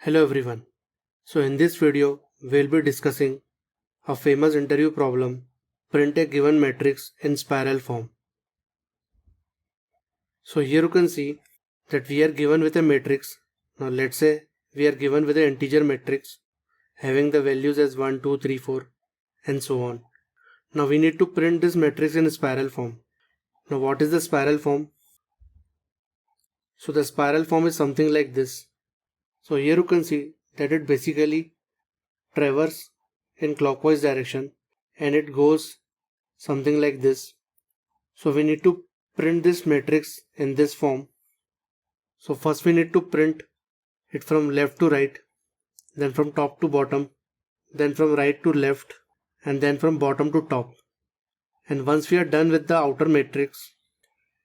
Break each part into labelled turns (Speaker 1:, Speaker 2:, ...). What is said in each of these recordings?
Speaker 1: Hello everyone. So in this video, we'll be discussing a famous interview problem, print a given matrix in spiral form. So here you can see that we are given with a matrix. Now let's say we are given with an integer matrix having the values as 1, 2, 3, 4 and so on. Now we need to print this matrix in spiral form. Now what is the spiral form? So the spiral form is something like this. So here you can see that it basically traverses in clockwise direction and it goes something like this. So we need to print this matrix in this form. So first we need to print it from left to right, then from top to bottom, then from right to left, and then from bottom to top. And once we are done with the outer matrix,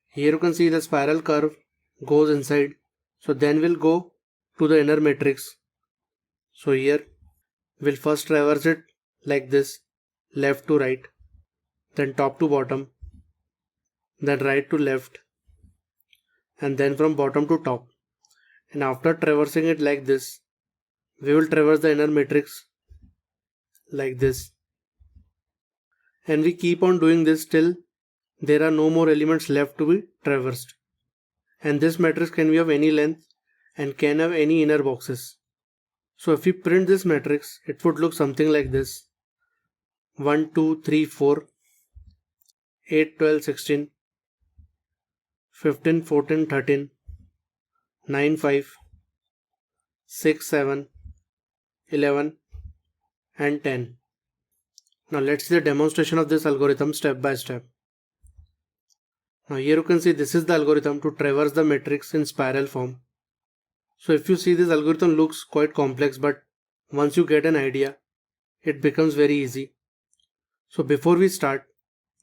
Speaker 1: here you can see the spiral curve goes inside. So then we'll go to the inner matrix. So here we'll first traverse it like this, left to right, then top to bottom, then right to left, and then from bottom to top. And after traversing it like this, we will traverse the inner matrix like this. And we keep on doing this till there are no more elements left to be traversed. And this matrix can be of any length and can have any inner boxes. So if we print this matrix, it would look something like this: 1, 2, 3, 4, 8, 12, 16, 15, 14, 13, 9, 5, 6, 7, 11 and 10. Now let's see the demonstration of this algorithm step by step. Now here you can see this is the algorithm to traverse the matrix in spiral form. So if you see, this algorithm looks quite complex, but once you get an idea, it becomes very easy. So before we start,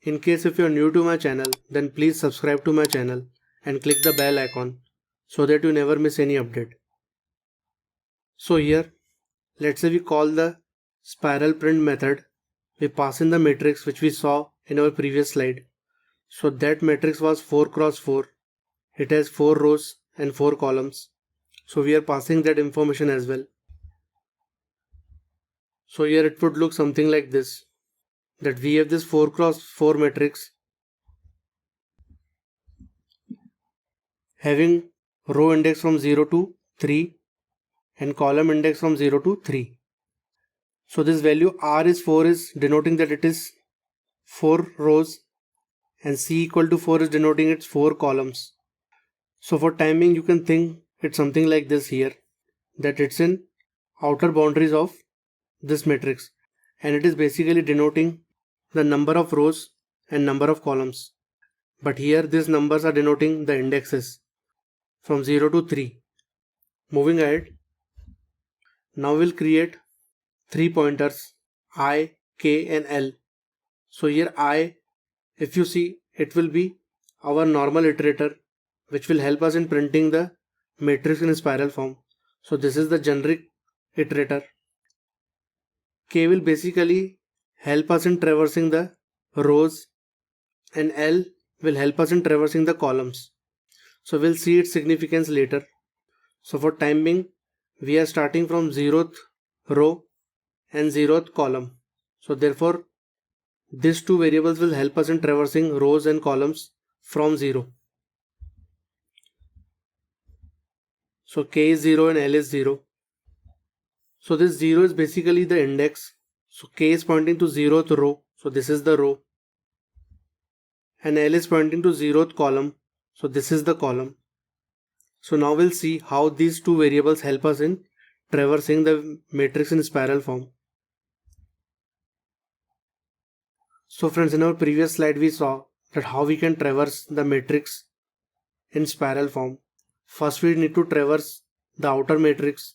Speaker 1: in case if you are new to my channel, then please subscribe to my channel and click the bell icon so that you never miss any update. So here, let's say we call the spiral print method. We pass in the matrix which we saw in our previous slide. So that matrix was 4 cross 4. It has 4 rows and 4 columns. So we are passing that information as well. So here it would look something like this, that we have this 4 cross 4 matrix having row index from 0 to 3 and column index from 0 to 3. So this value R is 4 is denoting that it is 4 rows, and C equal to 4 is denoting its 4 columns. So for timing, you can think it's something like this here, that it's in outer boundaries of this matrix, and it is basically denoting the number of rows and number of columns. But here these numbers are denoting the indexes from 0 to 3. Moving ahead, now we'll create 3 pointers I, K and L. So here I, if you see, it will be our normal iterator which will help us in printing the matrix in spiral form. So this is the generic iterator. K will basically help us in traversing the rows, and L will help us in traversing the columns. So we'll see its significance later. So for time being, we are starting from 0th row and 0th column. So therefore, these two variables will help us in traversing rows and columns from 0. So K is 0 and L is 0. So this 0 is basically the index. So K is pointing to 0th row. So this is the row. And L is pointing to 0th column. So this is the column. So now we'll see how these two variables help us in traversing the matrix in spiral form. So friends, in our previous slide we saw that how we can traverse the matrix in spiral form. First we need to traverse the outer matrix,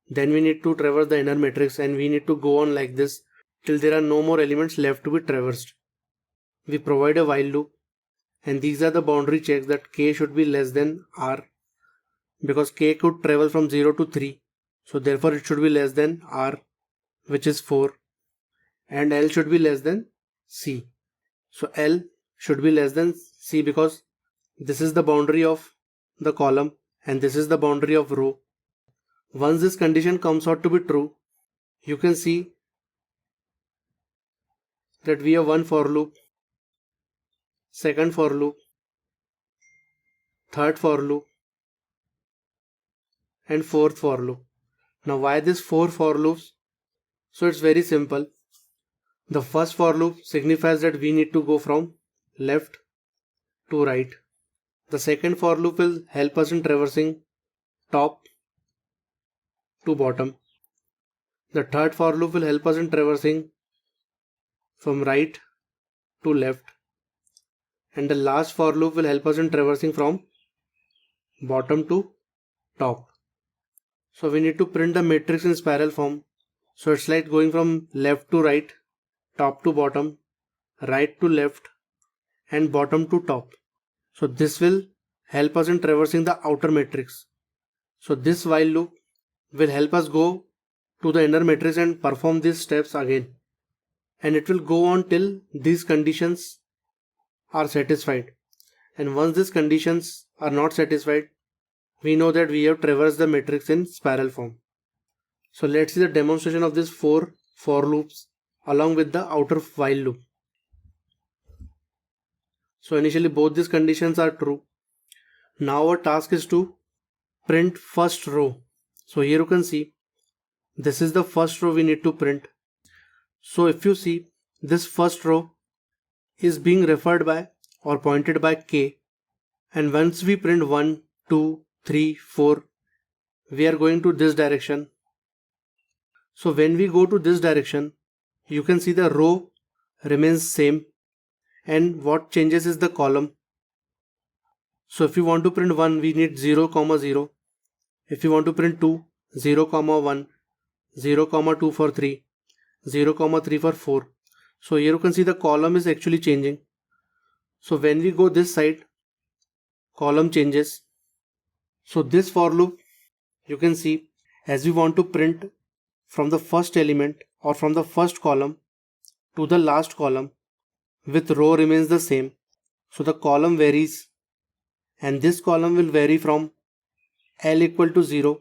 Speaker 1: then we need to traverse the inner matrix, and we need to go on like this till there are no more elements left to be traversed. We provide a while loop, and these are the boundary checks that K should be less than R, because K could travel from 0 to 3. So therefore it should be less than R, which is 4, and L should be less than C. So L should be less than C because this is the boundary of the column and this is the boundary of row. Once this condition comes out to be true, you can see that we have one for loop, second for loop, third for loop, and fourth for loop. Now why this 4 for loops? So it's very simple. The first for loop signifies that we need to go from left to right. The second for loop will help us in traversing top to bottom. The third for loop will help us in traversing from right to left. And the last for loop will help us in traversing from bottom to top. So we need to print the matrix in spiral form. So it's like going from left to right, top to bottom, right to left, and bottom to top. So this will help us in traversing the outer matrix. So this while loop will help us go to the inner matrix and perform these steps again. And it will go on till these conditions are satisfied. And once these conditions are not satisfied, we know that we have traversed the matrix in spiral form. So let's see the demonstration of these 4 for loops along with the outer while loop. So initially both these conditions are true. Now our task is to print first row. So here you can see this is the first row we need to print. So if you see, this first row is being referred by or pointed by k, and once we print 1, 2, 3, 4, we are going to this direction. So when we go to this direction, you can see the row remains same, and what changes is the column. So if you want to print 1, we need 0, 0. If you want to print 2, 0, 1, 0, 2 for 3, 0, 3 for 4. So here you can see the column is actually changing. So when we go this side, column changes. So this for loop, you can see, as we want to print from the first element or from the first column to the last column, with row remains the same. So the column varies, and this column will vary from L equal to 0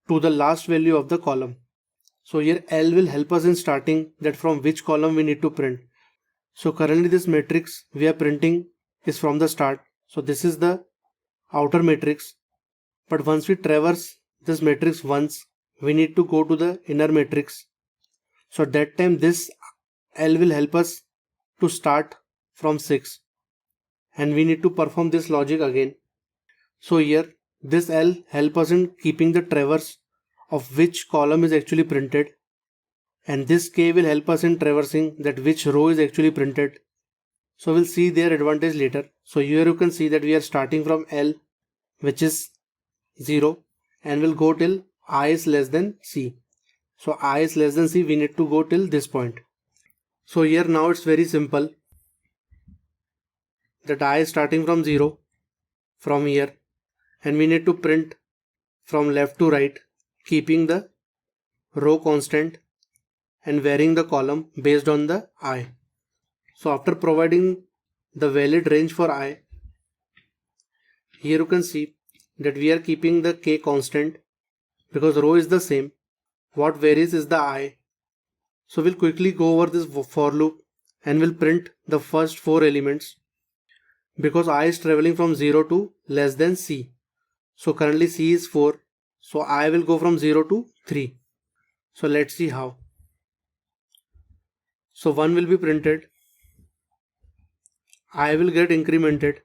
Speaker 1: to the last value of the column. So here L will help us in starting that from which column we need to print. So currently this matrix we are printing is from the start. So this is the outer matrix. But once we traverse this matrix once, we need to go to the inner matrix. So at that time this L will help us to start from 6. And we need to perform this logic again. So here this L help us in keeping the traverse of which column is actually printed, and this K will help us in traversing that which row is actually printed. So we'll see their advantage later. So here you can see that we are starting from L, which is 0, and we'll go till I is less than C. So I is less than C, we need to go till this point. So here now it's very simple that I is starting from 0 from here, and we need to print from left to right, keeping the row constant and varying the column based on the I. So after providing the valid range for I, here you can see that we are keeping the K constant because row is the same. What varies is the I. So we'll quickly go over this for loop and we'll print the first 4 elements because I is traveling from 0 to less than C. So currently C is 4. So I will go from 0 to 3. So let's see how. So 1 will be printed. I will get incremented.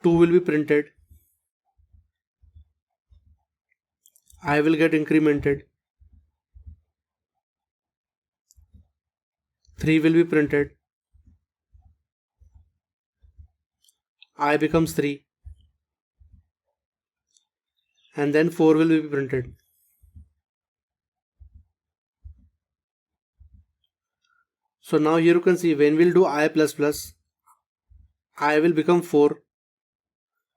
Speaker 1: 2 will be printed. I will get incremented. 3 will be printed. I becomes 3. And then 4 will be printed. So now here you can see when we'll do I plus plus, I will become 4.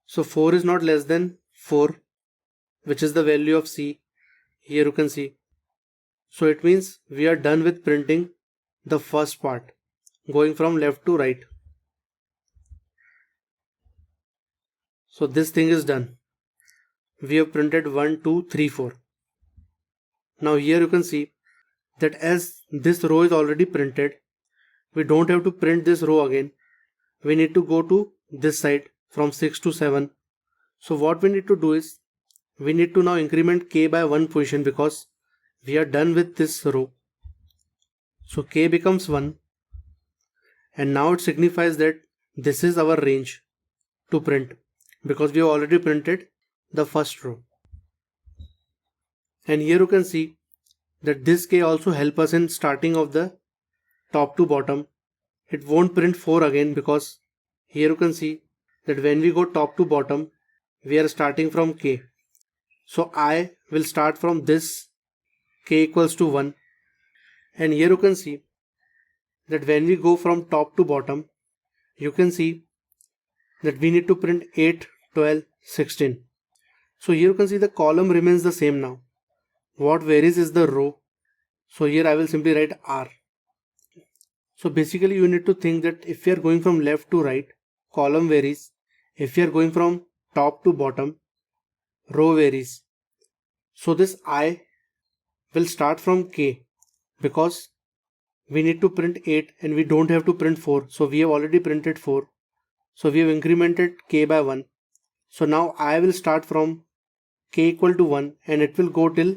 Speaker 1: So 4 is not less than 4, which is the value of C. Here you can see. So it means we are done with printing the first part, going from left to right. So this thing is done. We have printed 1, 2, 3, 4. Now here you can see that as this row is already printed, we don't have to print this row again. We need to go to this side from 6 to 7. So what we need to do is, we need to now increment k by 1 position because we are done with this row. So k becomes 1, and now it signifies that this is our range to print because we have already printed the first row. And here you can see that this k also help us in starting of the top to bottom. It won't print 4 again because here you can see that when we go top to bottom, we are starting from k. So I will start from this k equals to 1. And here you can see that when we go from top to bottom, you can see that we need to print 8, 12, 16. So here you can see the column remains the same now. What varies is the row. So here I will simply write R. So basically you need to think that if you are going from left to right, column varies. If you are going from top to bottom, row varies. So this I will start from K because we need to print 8 and we don't have to print 4. So we have already printed 4. So we have incremented K by 1. So now I will start from K equal to 1 and it will go till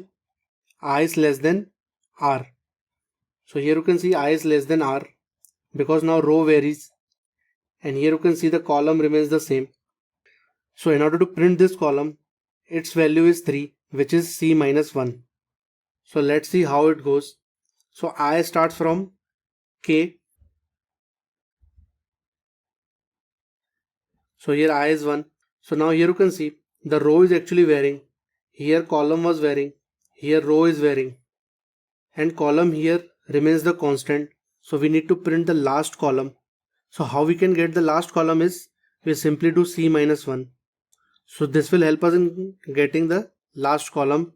Speaker 1: I is less than R. So here you can see I is less than R because now row varies, and here you can see the column remains the same. So in order to print this column, its value is 3, which is C minus 1. So let's see how it goes. So I starts from K. So here I is 1. So now here you can see the row is actually varying. Here column was varying. Here row is varying. And column here remains the constant. So we need to print the last column. So how we can get the last column is, we simply do C minus 1. So this will help us in getting the last column.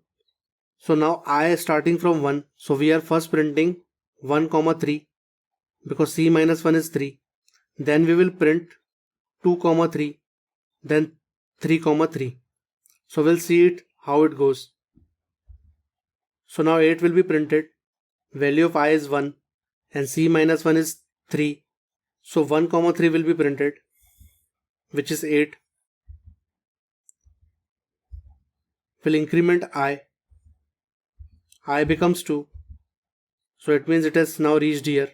Speaker 1: So now I is starting from 1. So we are first printing 1, 3 because C minus 1 is 3. Then we will print 2, 3, then 3, 3. So we'll see it how it goes. So now 8 will be printed. Value of I is 1 and C minus 1 is 3. So 1, 3 will be printed, which is 8. We'll increment I. I becomes 2. So it means it has now reached here.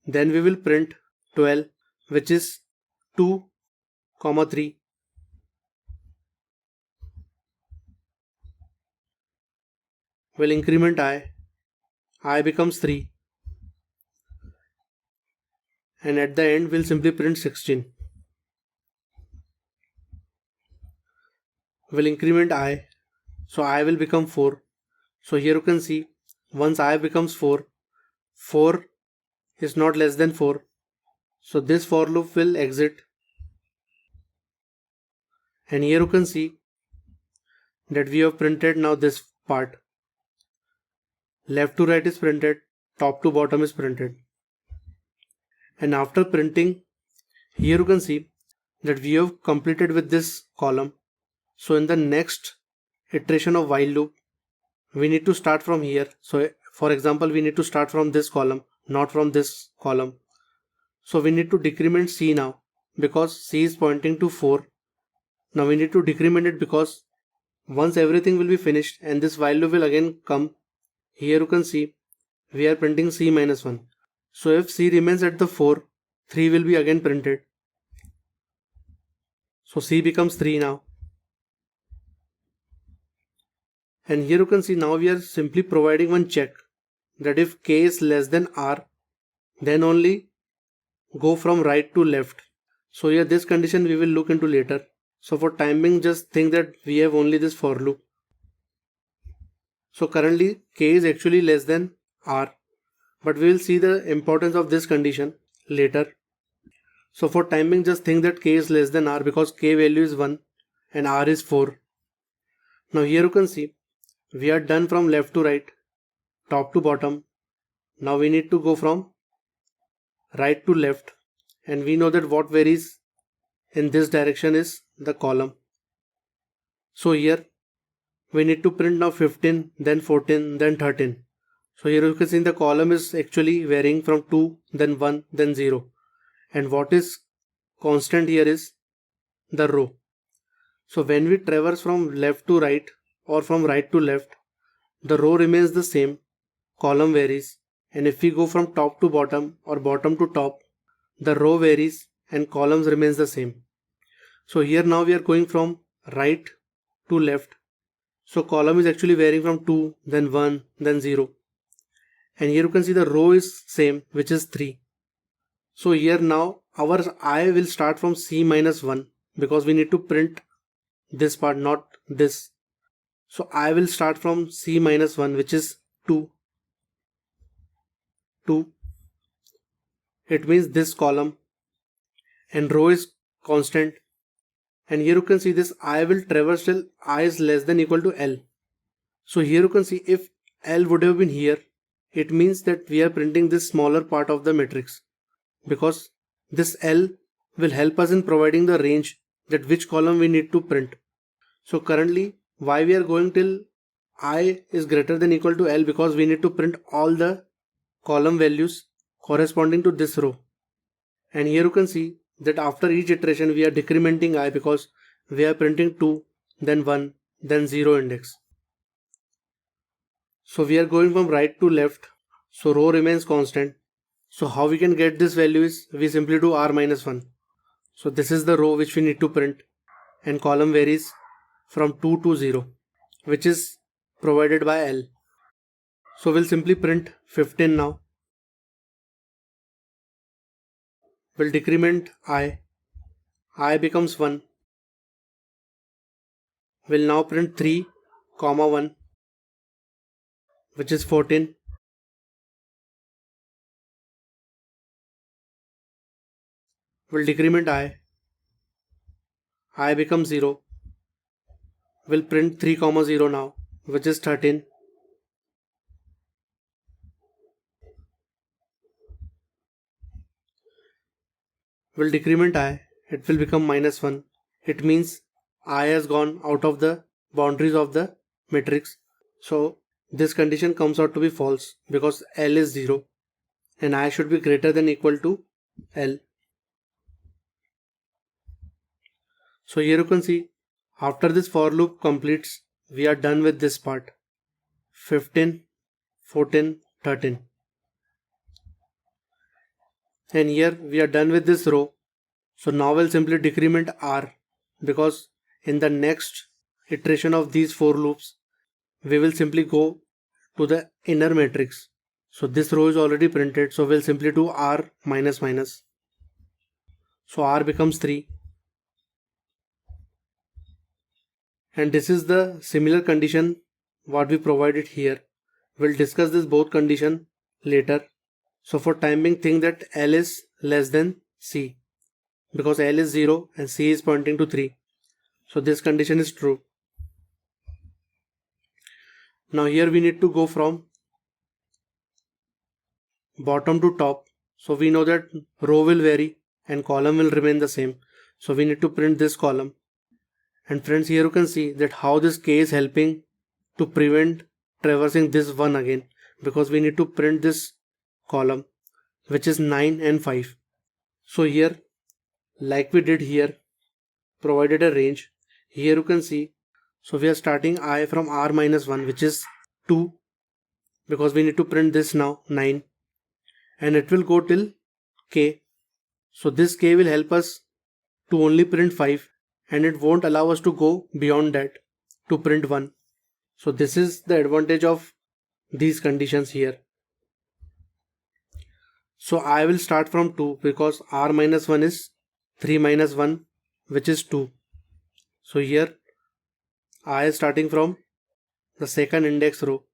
Speaker 1: Then we will print 12, which is 2, 3. We'll increment I. I becomes 3. And at the end we'll simply print 16. We'll increment I. So I will become 4. So here you can see once I becomes 4, 4 is not less than 4. So this for loop will exit. And here you can see that we have printed now this part. Left to right is printed, top to bottom is printed. And after printing, here you can see that we have completed with this column. So in the next iteration of while loop, we need to start from here. So for example, we need to start from this column, not from this column. So we need to decrement C now because C is pointing to 4. Now we need to decrement it because once everything will be finished and this while loop will again come, here you can see we are printing C minus 1. So if C remains at the 4, 3 will be again printed. So C becomes 3 now. And here you can see now we are simply providing one check that if K is less than R, then only go from right to left. So here this condition we will look into later. So for time being, just think that we have only this for loop. So currently K is actually less than R, but we will see the importance of this condition later. So for time being, just think that K is less than R because K value is 1 and R is 4. Now here you can see we are done from left to right, top to bottom. Now we need to go from right to left, and we know that what varies in this direction is the column. So here we need to print now 15, then 14, then 13. So here you can see the column is actually varying from 2, then 1, then 0. And what is constant here is the row. So when we traverse from left to right or from right to left, the row remains the same, column varies. And if we go from top to bottom or bottom to top, the row varies and columns remains the same. So here now we are going from right to left. So column is actually varying from 2, then 1, then 0. And here you can see the row is same, which is 3. So here now our I will start from C minus 1 because we need to print this part, not this. So I will start from C minus 1, which is 2. 2. It means this column, and row is constant. And here you can see this I will traverse till I is less than equal to L. So here you can see if L would have been here, it means that we are printing this smaller part of the matrix, because this L will help us in providing the range that which column we need to print. So currently why we are going till I is greater than equal to L, because we need to print all the column values corresponding to this row. And here you can see that after each iteration we are decrementing I because we are printing 2, then 1, then 0 index. So we are going from right to left, so row remains constant. So how we can get this value is we simply do R minus 1. So this is the row which we need to print, and column varies from 2 to 0, which is provided by L. So we'll simply print 15 now. We'll decrement I becomes 1. We'll now print 3, 1, which is 14. We'll decrement I becomes 0. We'll print 3, 0 now, which is 13. We'll decrement I, it will become minus 1. It means I has gone out of the boundaries of the matrix. So this condition comes out to be false because L is 0 and I should be greater than equal to L. So here you can see after this for loop completes, we are done with this part. 15, 14, 13. And here we are done with this row. So now we'll simply decrement R, because in the next iteration of these for loops, we will simply go to the inner matrix. So this row is already printed, so we'll simply do R minus minus. So R becomes 3. And this is the similar condition what we provided here. We'll discuss this both condition later. So for time being, think that L is less than C, because L is 0 and C is pointing to 3. So this condition is true. Now here we need to go from bottom to top. So we know that row will vary and column will remain the same. So we need to print this column. And friends, here you can see that how this K is helping to prevent traversing this 1 again, because we need to print this column, which is 9 and 5. So here, like we did here, provided a range. Here you can see, so we are starting I from R minus 1, which is 2, because we need to print this now 9, and it will go till K. So this K will help us to only print 5, and it won't allow us to go beyond that to print 1. So this is the advantage of these conditions here. So I will start from 2 because R minus 1 is 3 minus 1, which is 2. So here I is starting from the second index row.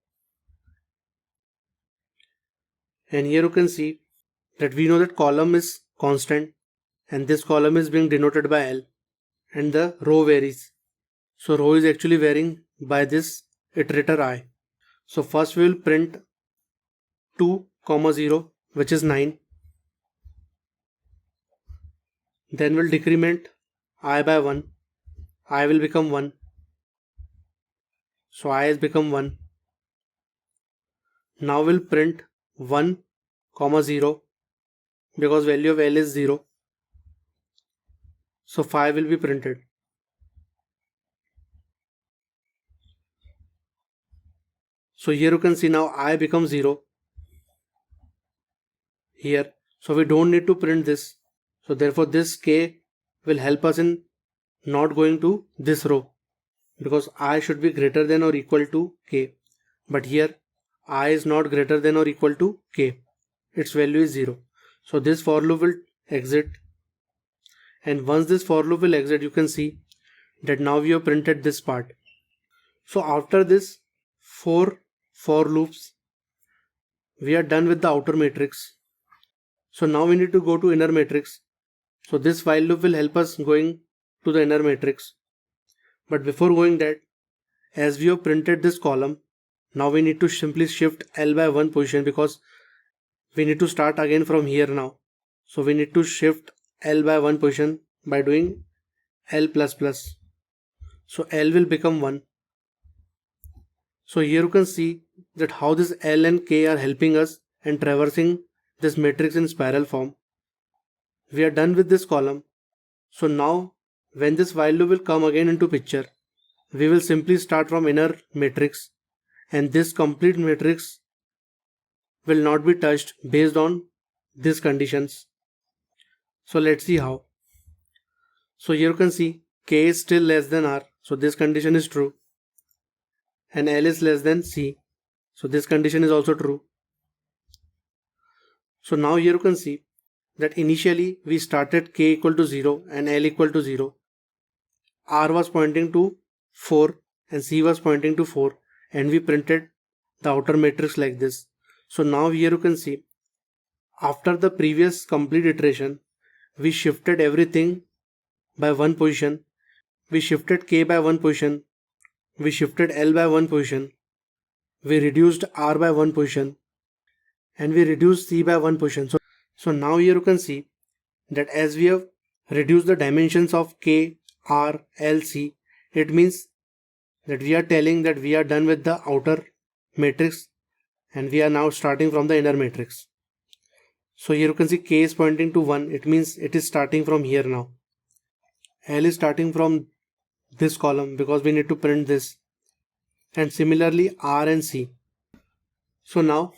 Speaker 1: And here you can see that we know that column is constant and this column is being denoted by L, and the row varies. So row is actually varying by this iterator I. So first we will print 2, 0, which is 9. Then we'll decrement I by 1, I will become 1. So I has become 1. Now we'll print 1, 0 because value of L is 0. So 5 will be printed. So here you can see now I becomes 0 here. So we don't need to print this. So therefore this K will help us in not going to this row, because I should be greater than or equal to K. But here I is not greater than or equal to K. Its value is 0. So this for loop will exit. And once this for loop will exit, you can see that now we have printed this part. So after this 4 for loops, we are done with the outer matrix. So now we need to go to inner matrix. So this while loop will help us going to the inner matrix. But before going that, as we have printed this column, now we need to simply shift L by 1 position, because we need to start again from here now. So we need to shift L by 1 position by doing L plus plus. So L will become 1. So here you can see that how this L and K are helping us and traversing this matrix in spiral form. We are done with this column. So now when this while loop will come again into picture, we will simply start from inner matrix, and this complete matrix will not be touched based on these conditions. So let's see how. So here you can see K is still less than R, so this condition is true, and L is less than C, so this condition is also true. So now here you can see that initially we started K equal to 0 and L equal to 0. R was pointing to 4 and C was pointing to 4, and we printed the outer matrix like this. So now here you can see after the previous complete iteration, we shifted everything by 1 position. We shifted K by 1 position. We shifted L by 1 position. We reduced R by 1 position. And we reduced C by 1 position. So now here you can see that as we have reduced the dimensions of K, R, L, C, it means that we are telling that we are done with the outer matrix and we are now starting from the inner matrix. So here you can see K is pointing to 1. It means it is starting from here now. L is starting from this column because we need to print this. And similarly R and C. So now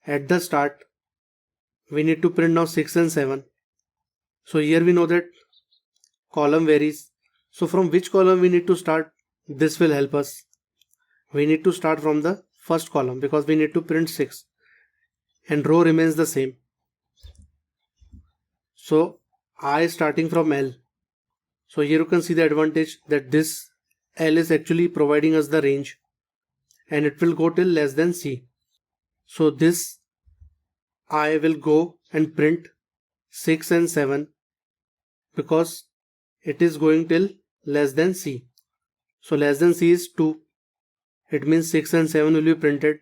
Speaker 1: at the start we need to print now 6 and 7. So here we know that column varies. So from which column we need to start? This will help us. We need to start from the first column because we need to print 6 and row remains the same. So I is starting from L. So here you can see the advantage that this L is actually providing us the range and it will go till less than C. So this I will go and print 6 and 7 because it is going till less than C. So less than C is 2. It means 6 and 7 will be printed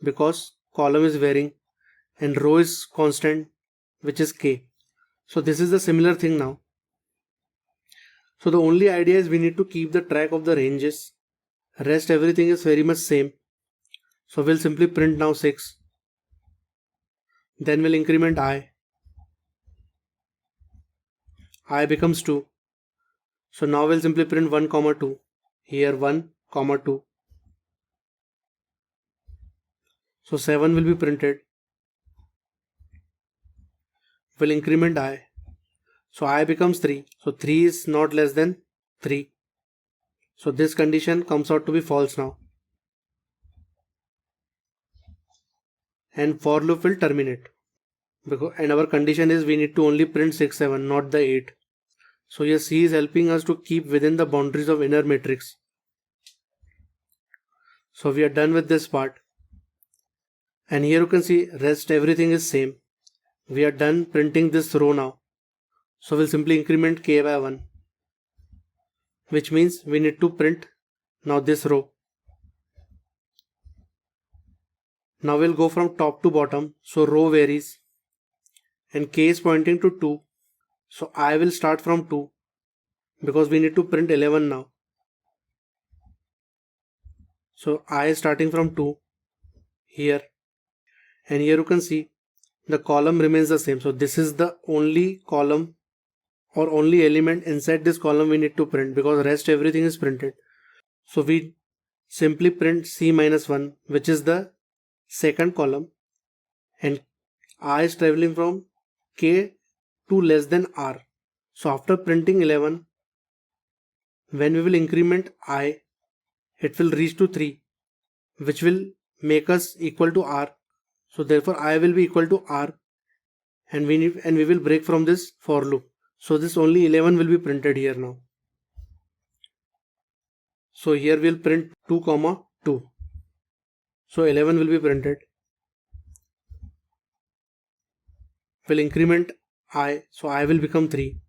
Speaker 1: because column is varying and row is constant, which is K. So this is the similar thing now. So the only idea is we need to keep the track of the ranges. Rest everything is very much same. So we'll simply print now 6. Then we'll increment I. I becomes 2. So now we'll simply print 1, 2. Here 1, 2. So 7 will be printed. We'll increment I. So I becomes 3. So 3 is not less than 3. So this condition comes out to be false now. And for loop will terminate. And our condition is we need to only print 6, 7, not the 8. So here C is helping us to keep within the boundaries of inner matrix. So we are done with this part. And here you can see rest everything is same. We are done printing this row now. So we'll simply increment K by 1. Which means we need to print now this row. Now we'll go from top to bottom. So row varies. And K is pointing to 2. So I will start from 2. because we need to print 11 now. So I is starting from 2 here, and here you can see the column remains the same. So this is the only column or only element inside this column we need to print, because rest everything is printed. So we simply print C minus 1, which is the second column, and I is traveling from K to less than R. So after printing 11, when we will increment I, it will reach to 3, which will make us equal to R. So therefore I will be equal to R, and we will break from this for loop. So this only 11 will be printed here now. So here we'll print 2 comma 2. So 11 will be printed. We'll increment I, so I will become 3.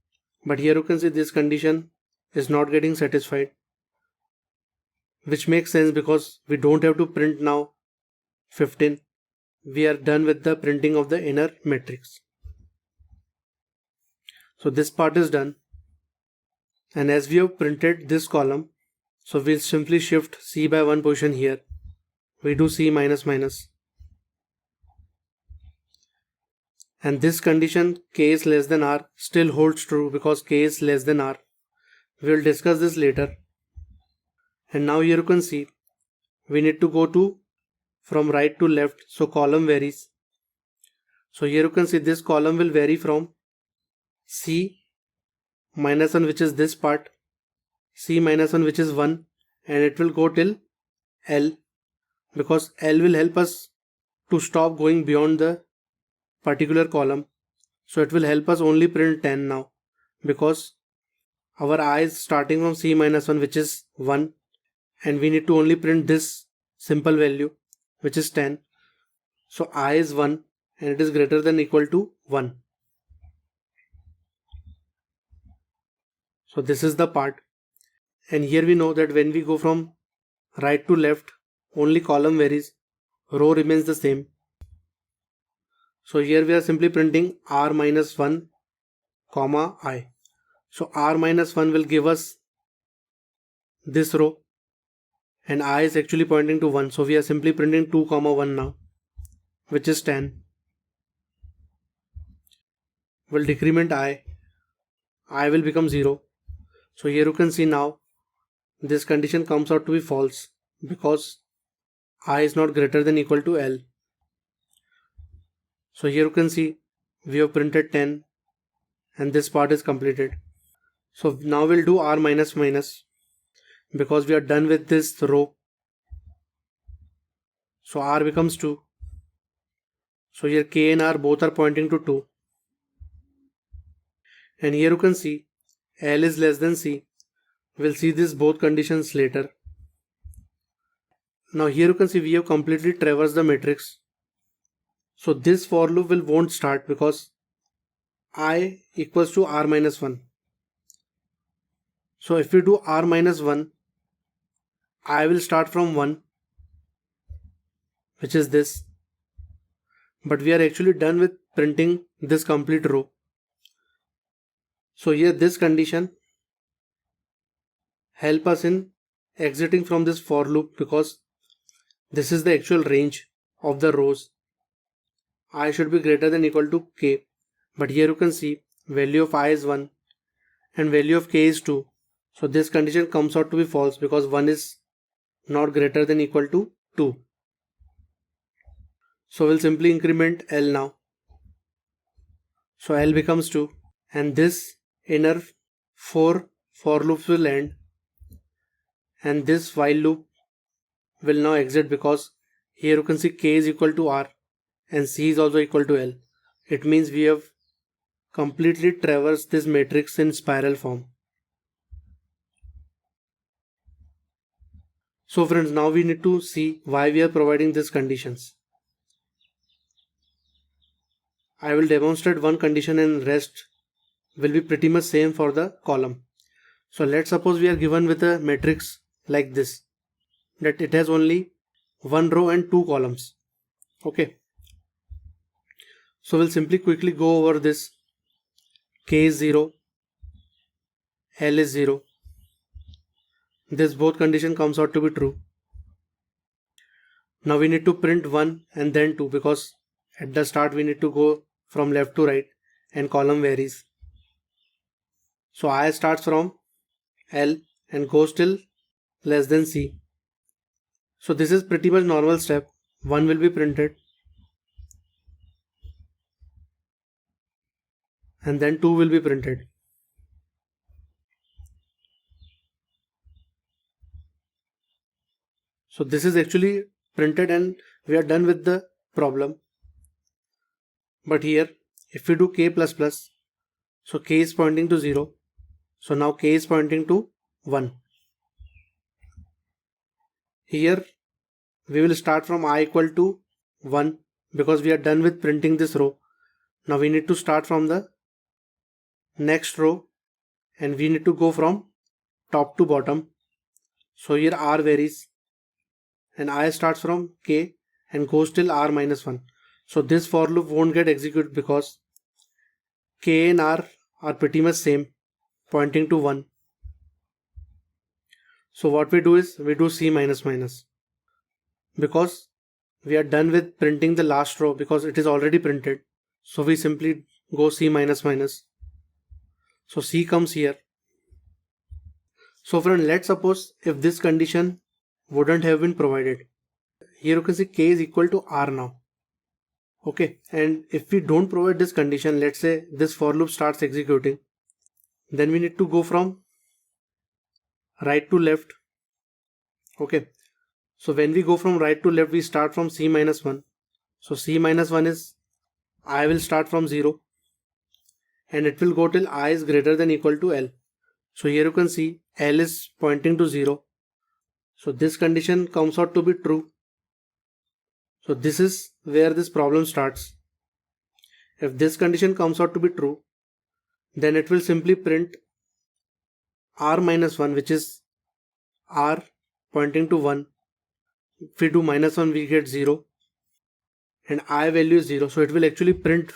Speaker 1: But here you can see this condition is not getting satisfied, which makes sense because we don't have to print now 15. We are done with the printing of the inner matrix. So this part is done. And as we have printed this column, so we'll simply shift C by 1 position here. We do C minus minus. And this condition K is less than R still holds true because K is less than R. We will discuss this later. And now here you can see we need to go to from right to left, so column varies. So here you can see this column will vary from C minus 1, which is this part, C minus 1, which is 1, and it will go till L, because L will help us to stop going beyond the particular column. So it will help us only print 10 now, because our I is starting from C minus 1, which is 1, and we need to only print this simple value, which is 10. So I is 1 and it is greater than equal to 1. So this is the part. And here we know that when we go from right to left, only column varies, row remains the same. So here we are simply printing R minus 1 comma I. So R minus 1 will give us this row, and I is actually pointing to 1. So we are simply printing 2 comma 1 now, which is 10. We'll decrement I will become 0. So here you can see now this condition comes out to be false because I is not greater than equal to L. So here you can see we have printed 10 and this part is completed. So now we'll do R minus minus because we are done with this row. So R becomes 2. So here K and R both are pointing to 2. And here you can see L is less than C. We'll see these both conditions later. Now here you can see we have completely traversed the matrix. So this for loop won't start because I equals to R minus 1. So if we do R minus 1, I will start from 1, which is this. But we are actually done with printing this complete row. So here this condition help us in exiting from this for loop because this is the actual range of the rows. I should be greater than equal to K. But here you can see value of I is 1 and value of K is 2. So this condition comes out to be false because 1 is not greater than equal to 2. So we'll simply increment L now. So L becomes 2 and this inner 4 for loops will end, and this while loop will now exit because here you can see K is equal to R and C is also equal to L. It means we have completely traversed this matrix in spiral form. So friends, now we need to see why we are providing these conditions. I will demonstrate one condition and rest will be pretty much same for the column. So let's suppose we are given with a matrix like this, that it has only one row and 2 columns. Okay. So we'll simply quickly go over this. K is 0, L is 0. This both condition comes out to be true. Now we need to print 1 and then 2 because at the start we need to go from left to right and column varies. So I starts from L and goes till less than C. So this is pretty much normal step. 1 will be printed and then 2 will be printed. So this is actually printed and we are done with the problem. But here if we do k++, so k is pointing to 0. So now k is pointing to 1. Here we will start from I equal to 1 because we are done with printing this row. Now we need to start from the next row and we need to go from top to bottom. So here r varies and I starts from k and goes till r minus 1. So this for loop won't get executed because k and r are pretty much same, pointing to 1. So what we do is we do c minus minus because we are done with printing the last row because it is already printed. So we simply go c minus minus. So c comes here. So friend, let's suppose if this condition wouldn't have been provided. Here you can see k is equal to r now. Okay, and if we don't provide this condition, let's say this for loop starts executing, then we need to go from right to left. Okay, so when we go from right to left, we start from c minus 1. So c minus 1 is I will start from 0 and it will go till I is greater than equal to L. So here you can see L is pointing to 0. So this condition comes out to be true. So this is where this problem starts. If this condition comes out to be true, then it will simply print r minus 1, which is r pointing to 1. If we do minus 1, we get 0 and I value is 0. So it will actually print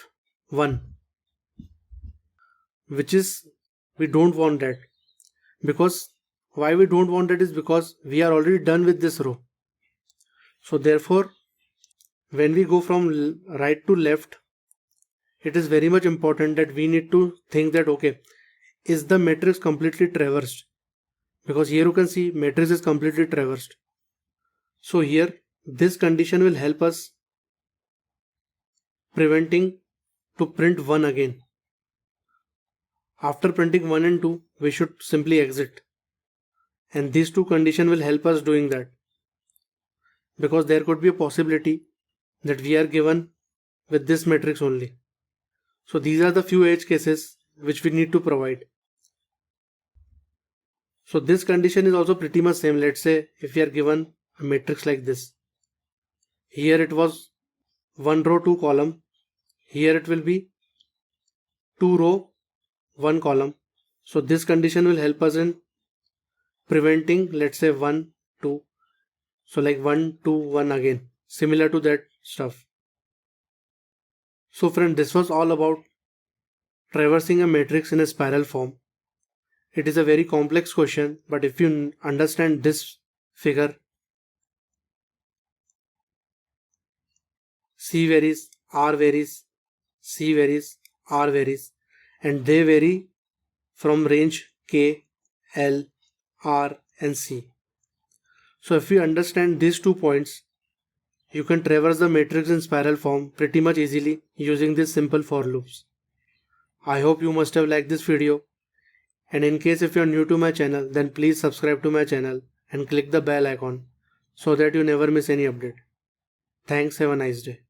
Speaker 1: 1, which is we don't want that. Because why we don't want that is because we are already done with this row. So therefore, when we go from right to left, it is very much important that we need to think that, okay, is the matrix completely traversed? Because here you can see matrix is completely traversed. So here this condition will help us preventing to print 1 again. After printing 1 and 2, we should simply exit. And these two conditions will help us doing that. Because there could be a possibility that we are given with this matrix only. So these are the few edge cases which we need to provide. So this condition is also pretty much same. Let's say if we are given a matrix like this. Here it was 1 row 2 column. Here it will be 2 row 1 column. So this condition will help us in preventing, let's say 1 2. So like 1 2 1 again, similar to that stuff. So friend, this was all about traversing a matrix in a spiral form. It is a very complex question, but if you understand this figure, C varies, R varies, C varies, R varies, and they vary from range K, L, R and C. So if you understand these 2 points, you can traverse the matrix in spiral form pretty much easily using these simple for loops. I hope you must have liked this video, and in case if you are new to my channel, then please subscribe to my channel and click the bell icon so that you never miss any update. Thanks, have a nice day.